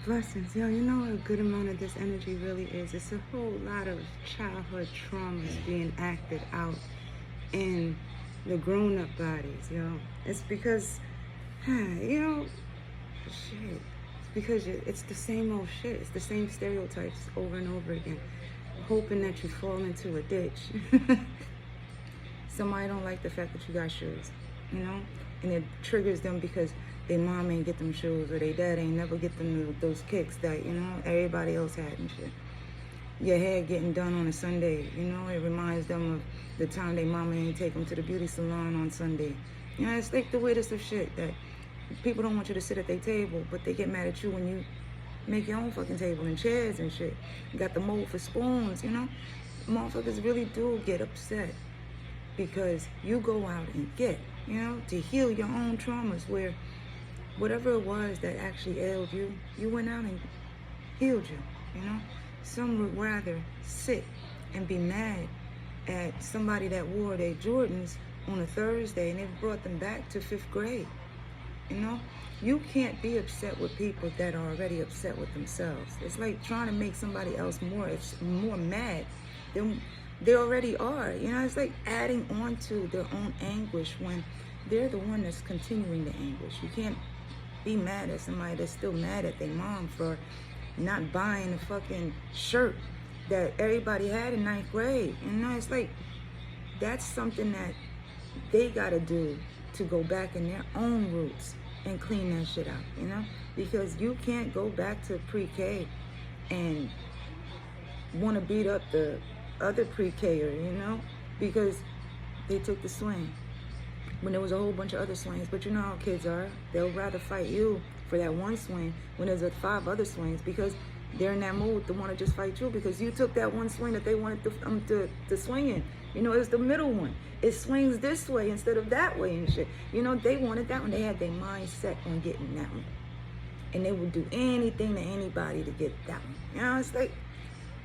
Blessings. Yo, you know what a good amount of this energy really is? It's a whole lot of childhood traumas being acted out in the grown-up bodies, yo. It's because, shit. It's because it's the same old shit. It's the same stereotypes over and over again. Hoping that you fall into a ditch. Somebody don't like the fact that you got shoes, you know? And it triggers them because their mom ain't get them shoes, or their dad ain't never get them those kicks that, you know, everybody else had and shit. Your hair getting done on a Sunday, you know, it reminds them of the time their mama ain't take them to the beauty salon on Sunday. You know, it's like the weirdest of shit that people don't want you to sit at their table, but they get mad at you when you make your own fucking table and chairs and shit. You got the mold for spoons, you know. Motherfuckers really do get upset because you go out and get, you know, to heal your own traumas, where whatever it was that actually ailed you, you went out and healed you, you know? Some would rather sit and be mad at somebody that wore their Jordans on a Thursday and they brought them back to 5th grade, you know? You can't be upset with people that are already upset with themselves. It's like trying to make somebody else more mad than they already are. You know, it's like adding on to their own anguish when they're the one that's continuing the anguish. You can't be mad at somebody that's still mad at their mom for not buying a fucking shirt that everybody had in 9th grade. You know, it's like, that's something that they gotta do to go back in their own roots and clean that shit out, you know? Because you can't go back to pre-K and wanna beat up the other pre-K-er, you know? Because they took the swing when there was a whole bunch of other swings. But you know how kids are. They'll rather fight you for that one swing when there's 5 other swings, because they're in that mood to want to just fight you because you took that one swing that they wanted to swing in. You know, it's the middle one. It swings this way instead of that way and shit. You know, they wanted that one. They had their mind set on getting that one. And they would do anything to anybody to get that one. You know, it's like,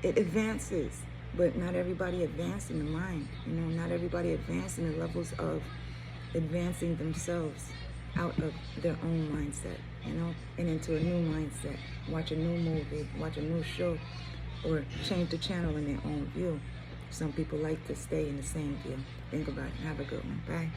it advances. But not everybody advanced in the mind. You know, not everybody advanced in the levels of advancing themselves out of their own mindset, you know, and into a new mindset. Watch a new movie, watch a new show, or change the channel in their own view. Some people like to stay in the same view. Think about it. Have a good one. Bye.